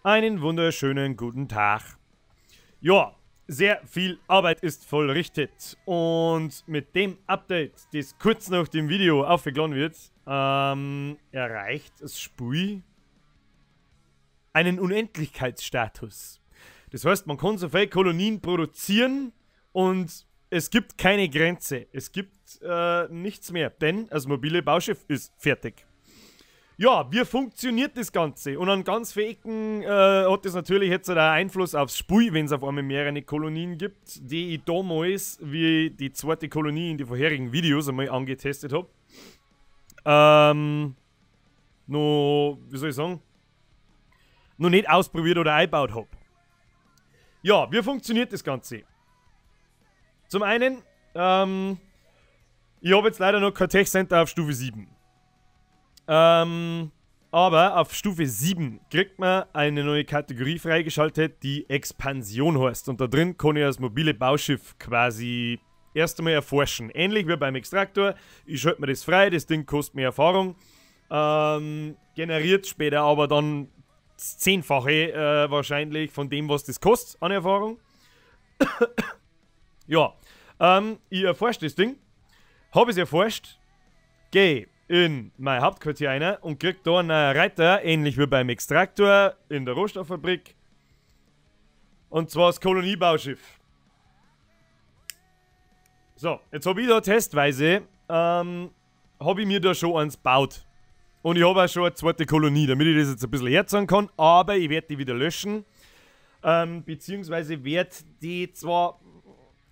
Einen wunderschönen guten Tag. Ja, sehr viel Arbeit ist vollrichtet und mit dem Update, das kurz nach dem Video aufgeladen wird, erreicht das Spiel einen Unendlichkeitsstatus. Das heißt, man kann so viele Kolonien produzieren und es gibt keine Grenze. Es gibt nichts mehr, denn das mobile Bauschiff ist fertig. Ja, wie funktioniert das Ganze? Und an ganz vielen Ecken hat das natürlich jetzt einen Einfluss aufs Spiel, wenn es auf einmal mehrere Kolonien gibt, die ich damals, wie die zweite Kolonie in die vorherigen Videos einmal angetestet habe, wie soll ich sagen, noch nicht ausprobiert oder eingebaut habe. Ja, wie funktioniert das Ganze? Zum einen, ich habe jetzt leider noch kein Tech Center auf Stufe 7. Aber auf Stufe 7 kriegt man eine neue Kategorie freigeschaltet, die Expansion heißt. Und da drin kann ich das mobile Bauschiff quasi erst einmal erforschen. Ähnlich wie beim Extraktor. Ich schalte mir das frei, das Ding kostet mehr Erfahrung. Generiert später aber dann das 10-fache wahrscheinlich von dem, was das kostet an Erfahrung. Ja, ich erforsche das Ding. Habe es erforscht. Gehe in mein Hauptquartier rein und krieg da einen Reiter, ähnlich wie beim Extraktor in der Rohstofffabrik. Und zwar das Koloniebauschiff. So, jetzt habe ich da testweise, habe ich mir da schon eins gebaut. Und ich habe auch schon eine zweite Kolonie, damit ich das jetzt ein bisschen herzahlen kann, aber ich werde die wieder löschen. Beziehungsweise werde die zwar...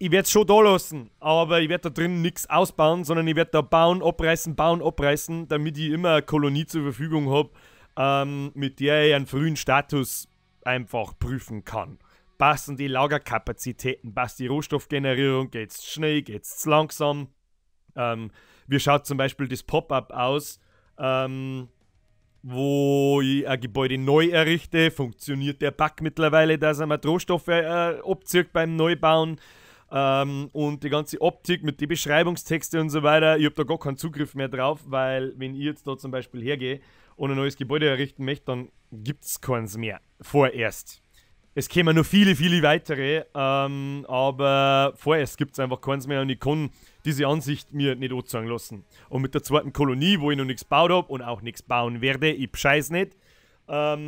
Ich werde es schon da lassen, aber ich werde da drin nichts ausbauen, sondern ich werde da bauen, abreißen, damit ich immer eine Kolonie zur Verfügung habe, mit der ich einen frühen Status einfach prüfen kann. Passen die Lagerkapazitäten, passt die Rohstoffgenerierung, geht's schnell, geht's langsam. Wie schaut zum Beispiel das Pop-up aus, wo ich ein Gebäude neu errichte? Funktioniert der Bug mittlerweile, dass er mir die Rohstoffe abzieht beim Neubauen? Und die ganze Optik mit den Beschreibungstexte und so weiter, ich habe da gar keinen Zugriff mehr drauf, weil wenn ich jetzt da zum Beispiel hergehe und ein neues Gebäude errichten möchte, dann gibt es keins mehr, vorerst. Es kämen noch viele, viele weitere, aber vorerst gibt es einfach keins mehr und ich kann diese Ansicht mir nicht anzeigen lassen. Und mit der zweiten Kolonie, wo ich noch nichts gebaut habe und auch nichts bauen werde, ich bescheiß nicht, ja,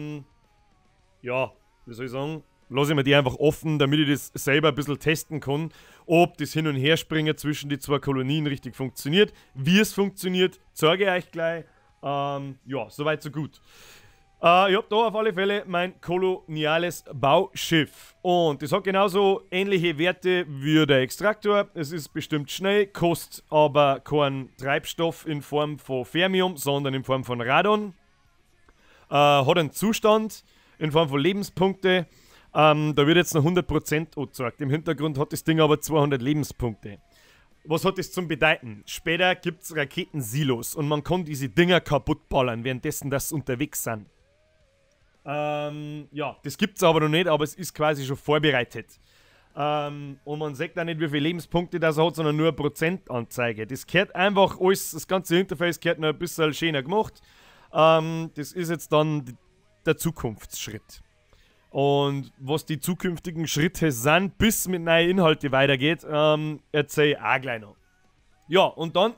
wie soll ich sagen, lasse ich mir die einfach offen, damit ich das selber ein bisschen testen kann, ob das Hin- und Herspringen zwischen die zwei Kolonien richtig funktioniert. Wie es funktioniert, zeige ich euch gleich. Ja, soweit so gut. Ich habe da auf alle Fälle mein koloniales Bauschiff. Und das hat genauso ähnliche Werte wie der Extraktor. Es ist bestimmt schnell, kostet aber keinen Treibstoff in Form von Fermium, sondern in Form von Radon. Hat einen Zustand in Form von Lebenspunkte. Da wird jetzt noch 100% angezeigt. Im Hintergrund hat das Ding aber 200 Lebenspunkte. Was hat das zum Bedeuten? Später gibt es Raketensilos und man kann diese Dinger kaputtballern, währenddessen das unterwegs sind. Ja, das gibt es aber noch nicht, aber es ist quasi schon vorbereitet. Und man sagt auch nicht, wie viele Lebenspunkte das hat, sondern nur eine Prozentanzeige. Das gehört einfach alles, das ganze Interface gehört noch ein bisschen schöner gemacht. Das ist jetzt dann der Zukunftsschritt. Und was die zukünftigen Schritte sind, bis es mit neuen Inhalten weitergeht, erzähle ich auch gleich noch. Ja, und dann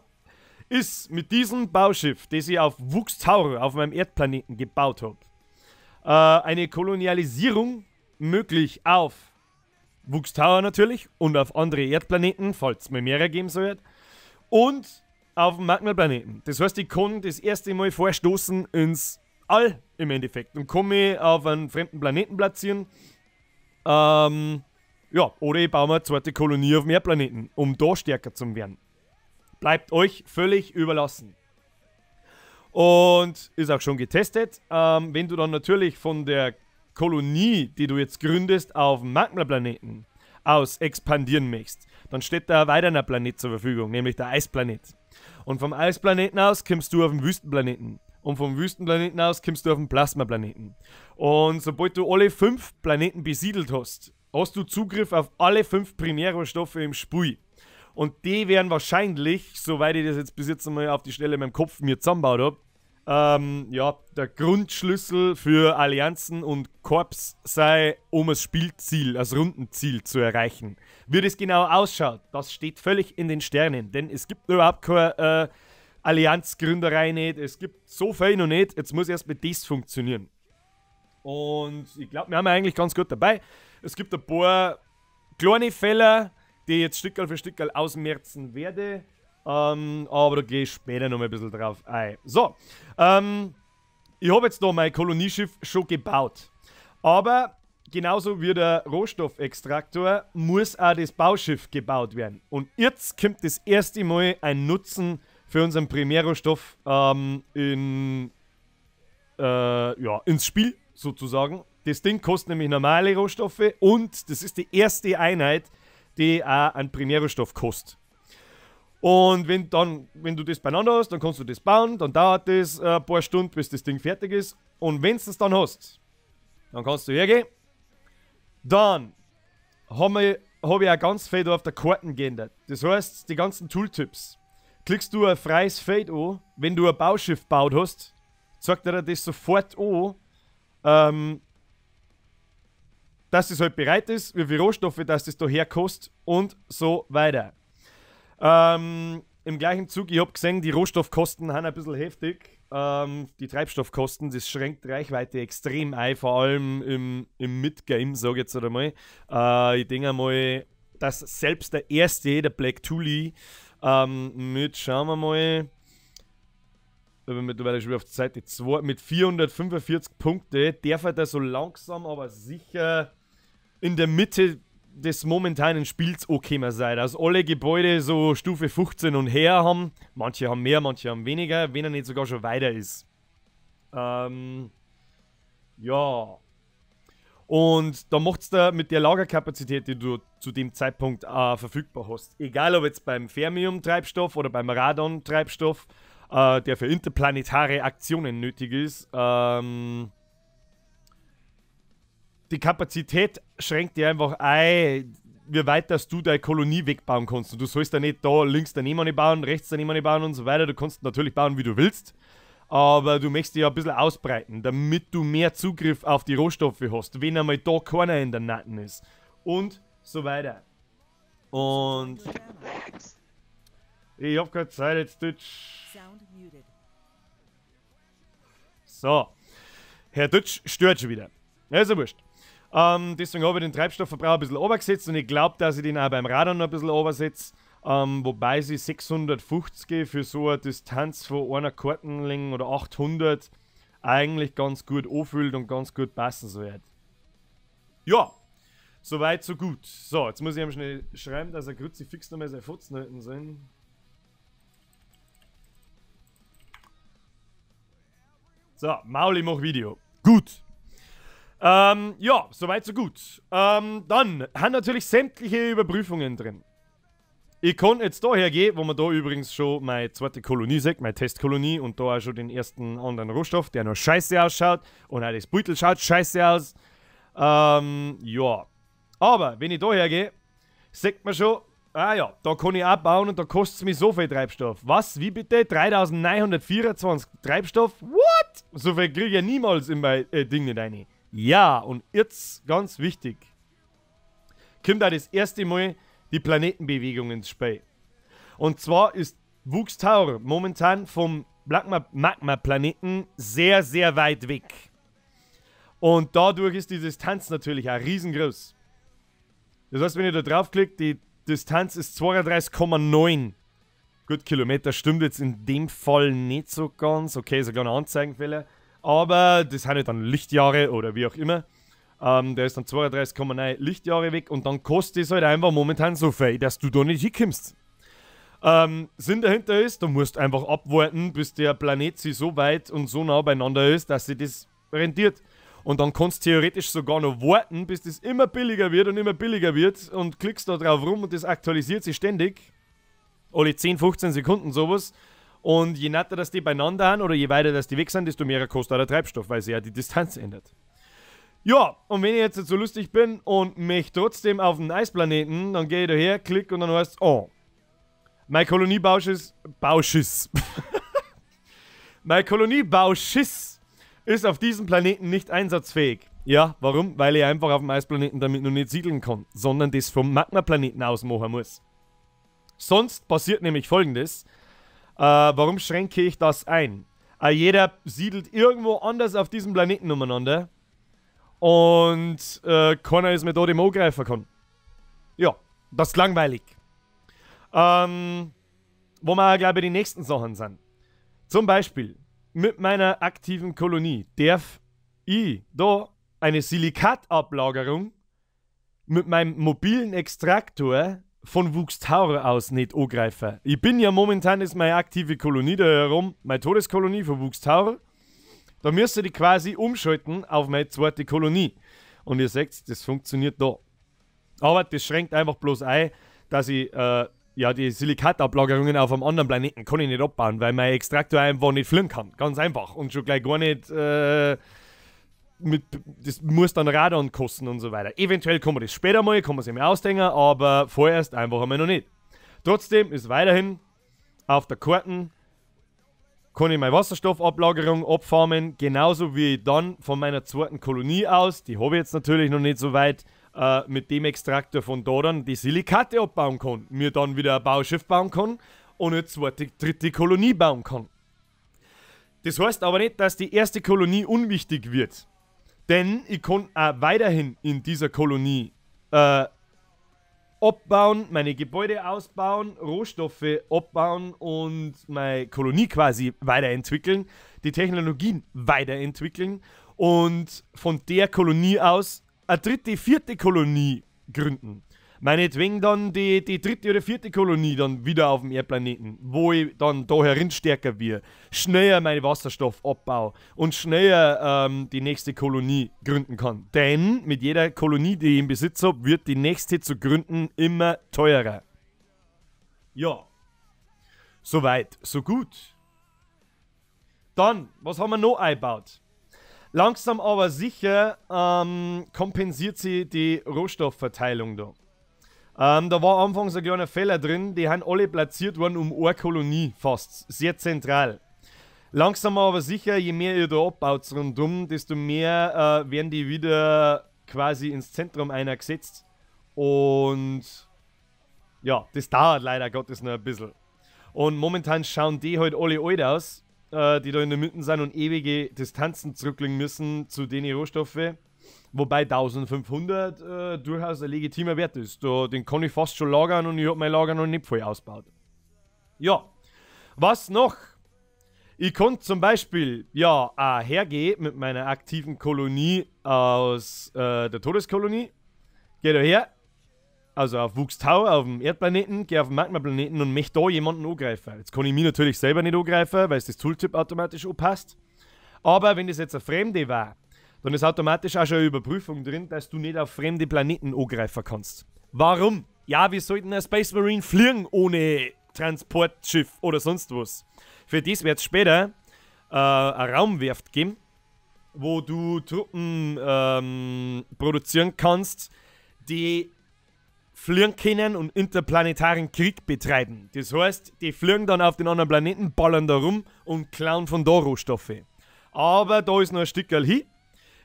ist mit diesem Bauschiff, das ich auf Vuxtaur, auf meinem Erdplaneten gebaut habe, eine Kolonialisierung möglich auf Vuxtaur natürlich und auf andere Erdplaneten, falls es mir mehrere geben soll, und auf dem Magma-Planeten. Das heißt, ich kann das erste Mal vorstoßen ins All im Endeffekt und kann mich auf einen fremden Planeten platzieren. Ja, oder ich baue mir eine zweite Kolonie auf dem Erdplaneten, um da stärker zu werden. Bleibt euch völlig überlassen. Und ist auch schon getestet. Wenn du dann natürlich von der Kolonie, die du jetzt gründest, auf dem Magma-Planeten aus expandieren möchtest, dann steht da ein weiterer Planet zur Verfügung, nämlich der Eisplanet. Und vom Eisplaneten aus kommst du auf den Wüstenplaneten. Und vom Wüstenplaneten aus kommst du auf den Plasmaplaneten. Und sobald du alle 5 Planeten besiedelt hast, hast du Zugriff auf alle 5 Primärrohstoffe im Spiel. Und die werden wahrscheinlich, soweit ich das jetzt bis jetzt einmal auf die Stelle in meinem Kopf mir zusammengebaut habe, ja, der Grundschlüssel für Allianzen und Korps sei, um das Spielziel, das Rundenziel zu erreichen. Wie das genau ausschaut, das steht völlig in den Sternen, denn es gibt überhaupt keine Allianzgründerei nicht, es gibt so viel noch nicht, jetzt muss erst mit das funktionieren. Und ich glaube, wir haben eigentlich ganz gut dabei. Es gibt ein paar kleine Fälle, die ich jetzt Stückel für Stückel ausmerzen werde. Aber da gehe ich später noch mal ein bisschen drauf ein. So, ich habe jetzt da mein Kolonieschiff schon gebaut. Aber genauso wie der Rohstoffextraktor muss auch das Bauschiff gebaut werden. Und jetzt kommt das erste Mal ein Nutzen für unseren Primärrohstoff ins Spiel sozusagen. Das Ding kostet nämlich normale Rohstoffe und das ist die erste Einheit, die auch einen Primärrohstoff kostet. Und wenn du das beieinander hast, dann kannst du das bauen, dann dauert das ein paar Stunden, bis das Ding fertig ist. Und wenn du es dann hast, dann kannst du hergehen. Dann habe ich auch ganz viel da auf der Karten geändert. Das heißt, die ganzen Tooltips. Klickst du ein freies Feld an, wenn du ein Bauschiff gebaut hast, sagt er dir das sofort an, dass das halt bereit ist, wie viele Rohstoffe das daher kostet und so weiter. Im gleichen Zug, ich habe gesehen, die Rohstoffkosten sind ein bisschen heftig. Die Treibstoffkosten, das schränkt Reichweite extrem ein, vor allem im Midgame, sage ich jetzt einmal. Ich denke einmal, dass selbst der erste, der Black Tuli, schauen wir mal, mittlerweile schon wieder auf der Seite 2, mit 445 Punkte, darf er da so langsam, aber sicher in der Mitte des momentanen Spiels angekommen sein. Also alle Gebäude so Stufe 15 und her haben. Manche haben mehr, manche haben weniger, wenn er nicht sogar schon weiter ist. Ja. Und da macht es da mit der Lagerkapazität, die du zu dem Zeitpunkt verfügbar hast. Egal ob jetzt beim Fermium-Treibstoff oder beim Radon-Treibstoff, der für interplanetare Aktionen nötig ist. Die Kapazität schränkt dir einfach ein, wie weit dass du deine Kolonie wegbauen kannst. Und du sollst ja nicht da links daneben eine bauen, rechts daneben eine bauen und so weiter. Du kannst natürlich bauen, wie du willst. Aber du möchtest dich ja ein bisschen ausbreiten, damit du mehr Zugriff auf die Rohstoffe hast, wenn einmal da keiner in der Natten ist. Und so weiter. Und ich hab keine Zeit jetzt, Deutsch. So. Herr Deutsch stört schon wieder. Ja, ist ja wurscht. Deswegen habe ich den Treibstoffverbrauch ein bisschen runtergesetzt und ich glaube, dass ich den auch beim Radar noch ein bisschen runtersetze. Wobei sie 650 für so eine Distanz von einer Kartenlänge oder 800 eigentlich ganz gut anfühlt und ganz gut passen soll. Ja, soweit so gut. So, jetzt muss ich ihm schnell schreiben, dass er Kruzifix nochmal seine Fotzen halten soll. So, Mauli macht Video. Gut. Ja, soweit so gut. Dann haben natürlich sämtliche Überprüfungen drin. Ich kann jetzt da hergehen, wo man da übrigens schon meine zweite Kolonie sieht, meine Testkolonie und da auch schon den ersten anderen Rohstoff, der noch scheiße ausschaut und auch das Beutel schaut scheiße aus. Ja. Aber wenn ich da hergehe, sieht man schon, ja, da kann ich auch bauen und da kostet es mir so viel Treibstoff. Was? Wie bitte? 3924 Treibstoff? What? So viel kriege ich ja niemals in mein Ding nicht rein. Ja, und jetzt ganz wichtig, kommt da das erste Mal die Planetenbewegung ins Spiel. Und zwar ist Wuchs Taur momentan vom Magma-Planeten sehr, sehr weit weg. Und dadurch ist die Distanz natürlich auch riesengroß. Das heißt, wenn ihr da draufklickt, die Distanz ist 32,9. Gut, Kilometer stimmt jetzt in dem Fall nicht so ganz. Okay, ist ein kleiner Anzeigenfehler. Aber das sind ja dann Lichtjahre oder wie auch immer. Der ist dann 32,9 Lichtjahre weg und dann kostet es halt einfach momentan so viel, dass du da nicht hinkommst. Sinn dahinter ist, du musst einfach abwarten, bis der Planet sich so weit und so nah beieinander ist, dass sich das rentiert. Und dann kannst du theoretisch sogar noch warten, bis das immer billiger wird und klickst da drauf rum und das aktualisiert sich ständig. Alle 10, 15 Sekunden sowas. Und je netter, dass die beieinander sind oder je weiter, dass die weg sind, desto mehr kostet auch der Treibstoff, weil sich ja die Distanz ändert. Ja, und wenn ich jetzt so lustig bin und mich trotzdem auf den Eisplaneten, dann gehe ich daher, klick und dann heißt oh, mein Koloniebauschis, Mein Koloniebau-Schiss ist auf diesem Planeten nicht einsatzfähig. Ja, warum? Weil ich einfach auf dem Eisplaneten damit noch nicht siedeln kann, sondern das vom Magmaplaneten aus machen muss. Sonst passiert nämlich Folgendes. Warum schränke ich das ein? Jeder siedelt irgendwo anders auf diesem Planeten umeinander und keiner ist mit da dem angreifen kann. Ja, das ist langweilig. Wo wir, glaube ich, die nächsten Sachen sind. Zum Beispiel, mit meiner aktiven Kolonie darf ich da eine Silikatablagerung mit meinem mobilen Extraktor von Wuchstaure aus nicht angreifen. Ich bin ja momentan, ist meine aktive Kolonie da herum, meine Todeskolonie von Wuchstaure. Da müsste ich quasi umschalten auf meine zweite Kolonie. Und ihr seht, das funktioniert da. Aber das schränkt einfach bloß ein, dass ich die Silikatablagerungen auf einem anderen Planeten kann ich nicht abbauen, weil mein Extraktor einfach nicht fliegen kann. Ganz einfach. Und schon gleich gar nicht das muss dann Radon kosten und so weiter. Eventuell kann man das später mal, kann man sich mal ausdenken, aber vorerst einfach einmal noch nicht. Trotzdem ist weiterhin auf der Karten kann ich meine Wasserstoffablagerung abfarmen, genauso wie ich dann von meiner zweiten Kolonie aus, die habe ich jetzt natürlich noch nicht so weit, mit dem Extraktor von da dann die Silikate abbauen kann, mir dann wieder ein Bauschiff bauen kann und eine zweite, dritte Kolonie bauen kann. Das heißt aber nicht, dass die erste Kolonie unwichtig wird. Denn ich kann auch weiterhin in dieser Kolonie abbauen, meine Gebäude ausbauen, Rohstoffe abbauen und meine Kolonie quasi weiterentwickeln, die Technologien weiterentwickeln und von der Kolonie aus eine dritte, vierte Kolonie gründen. Meinetwegen dann die dritte oder vierte Kolonie dann wieder auf dem Erdplaneten, wo ich dann da herin stärker wird, schneller meinen Wasserstoff abbaue und schneller die nächste Kolonie gründen kann. Denn mit jeder Kolonie, die ich im Besitz habe, wird die nächste zu gründen immer teurer. Ja, soweit, so gut. Dann, was haben wir noch eingebaut? Langsam aber sicher kompensiert sie die Rohstoffverteilung da. Da war anfangs ein kleiner Fehler drin, die haben alle platziert worden um eine Kolonie fast, sehr zentral. Langsam aber sicher, je mehr ihr da abbaut rundum, desto mehr werden die wieder quasi ins Zentrum einer gesetzt. Und ja, das dauert leider Gottes noch ein bisschen. Und momentan schauen die halt alle alt aus, die da in der Mitte sind und ewige Distanzen zurücklegen müssen zu den Rohstoffen. Wobei 1500 durchaus ein legitimer Wert ist. Den kann ich fast schon lagern und ich habe mein Lager noch nicht voll ausgebaut. Ja, was noch? Ich konnte zum Beispiel hergehen mit meiner aktiven Kolonie aus der Todeskolonie. Gehe da her, also auf Wuchstau, auf dem Erdplaneten, gehe auf den Magmaplaneten und möchte da jemanden angreifen. Jetzt kann ich mich natürlich selber nicht angreifen, weil es das Tooltip automatisch anpasst. Aber wenn das jetzt ein Fremde war, dann ist automatisch auch schon eine Überprüfung drin, dass du nicht auf fremde Planeten angreifen kannst. Warum? Ja, wir sollten ein Space Marine fliegen ohne Transportschiff oder sonst was. Für das wird es später eine Raumwerft geben, wo du Truppen produzieren kannst, die fliegen können und interplanetaren Krieg betreiben. Das heißt, die fliegen dann auf den anderen Planeten, ballern da rum und klauen von da Rohstoffe. Aber da ist noch ein Stückerl hin.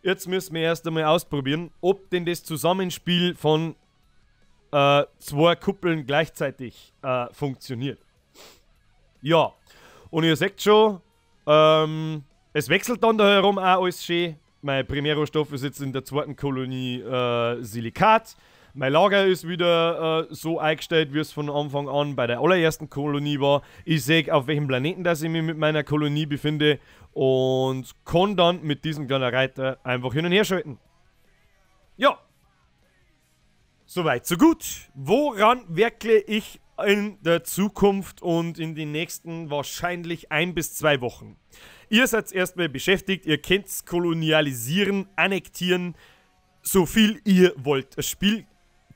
Jetzt müssen wir erst einmal ausprobieren, ob denn das Zusammenspiel von zwei Kuppeln gleichzeitig funktioniert. Ja, und ihr seht schon, es wechselt dann da herum auch alles schön. Mein Primärrohstoff ist jetzt in der zweiten Kolonie Silikat. Mein Lager ist wieder so eingestellt, wie es von Anfang an bei der allerersten Kolonie war. Ich sehe, auf welchem Planeten dass ich mich mit meiner Kolonie befinde und kann dann mit diesem kleinen Reiter einfach hin und her schalten. Ja. Soweit, so gut. Woran werkle ich in der Zukunft und in den nächsten wahrscheinlich 1 bis 2 Wochen? Ihr seid erstmal beschäftigt, ihr könnt kolonialisieren, annektieren, so viel ihr wollt. Das Spiel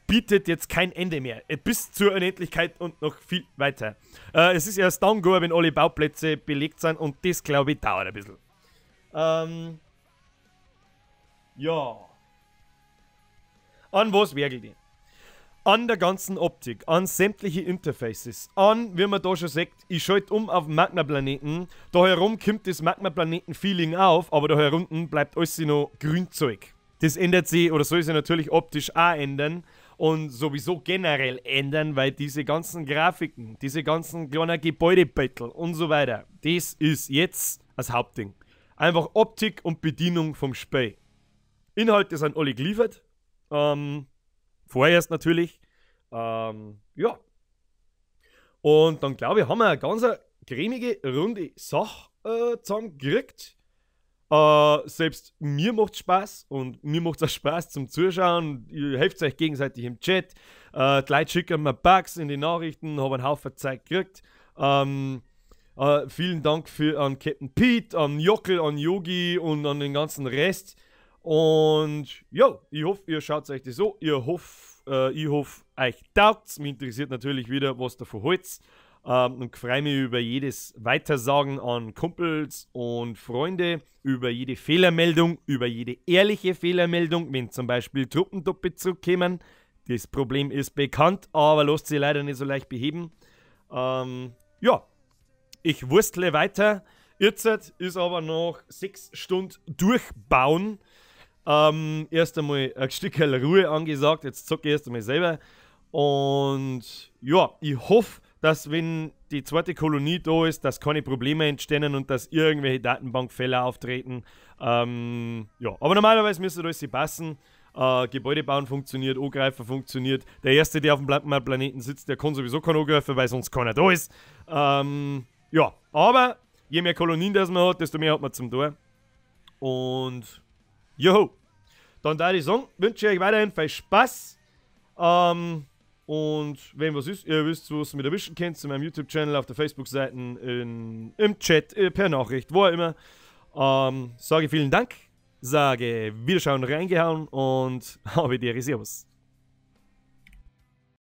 bietet jetzt kein Ende mehr. Bis zur Unendlichkeit und noch viel weiter. Es ist erst dann gut, wenn alle Bauplätze belegt sind und das, glaube ich, dauert ein bisschen. Ja. An was werkelt ihr? an der ganzen Optik, an sämtliche Interfaces, an, wie man da schon sagt, ich schalte um auf den Magma-Planeten, da herum kommt das Magma-Planeten-Feeling auf, aber da herunten bleibt alles noch Grünzeug. Das ändert sich, oder soll sich natürlich optisch auch ändern und sowieso generell ändern, weil diese ganzen Grafiken, diese ganzen kleinen Gebäudebettel und so weiter, das ist jetzt das Hauptding. Einfach Optik und Bedienung vom Spiel. Inhalte sind alle geliefert, vorerst natürlich. Ja. Und dann glaube ich, haben wir eine ganz cremige, runde Sache zusammengekriegt. Selbst mir macht Spaß und mir macht es auch Spaß zum Zuschauen. Ihr helft euch gegenseitig im Chat. Die Leute schicken mir Bugs in die Nachrichten, habe einen Haufen Zeit gekriegt. Vielen Dank an Captain Pete, an Jockel, an Yogi und an den ganzen Rest. Und ja, ich hoffe, ihr schaut euch das so. Ich hoffe, euch taugt's. Mich interessiert natürlich wieder, was davon halt's. Und freue mich über jedes Weitersagen an Kumpels und Freunde, über jede Fehlermeldung, über jede ehrliche Fehlermeldung, wenn zum Beispiel Truppendoppel zurückkommen. Das Problem ist bekannt, aber lässt sich leider nicht so leicht beheben. Ja, ich wurstle weiter. Jetzt ist aber noch 6 Stunden durchbauen. Erst einmal ein Stück Ruhe angesagt, jetzt zocke ich erst einmal selber. Und ja, ich hoffe, dass wenn die zweite Kolonie da ist, dass keine Probleme entstehen und dass irgendwelche Datenbankfehler auftreten. Ja, aber normalerweise müsste das passen. Gebäude bauen funktioniert, Angreifer funktioniert. Der Erste, der auf dem Planeten sitzt, der kann sowieso keinen angreifen, weil sonst keiner da ist. Ja, aber je mehr Kolonien das man hat, desto mehr hat man zum Tor. Und joho, dann da ich sagen, wünsche ich euch weiterhin viel Spaß. Und wenn was ist, ihr wisst, was ihr mit erwischen könnt, zu meinem YouTube-Channel, auf der Facebook-Seite, im Chat, per Nachricht, wo auch immer. Sage vielen Dank, sage Wiederschauen, reingehauen und habe dir Servus.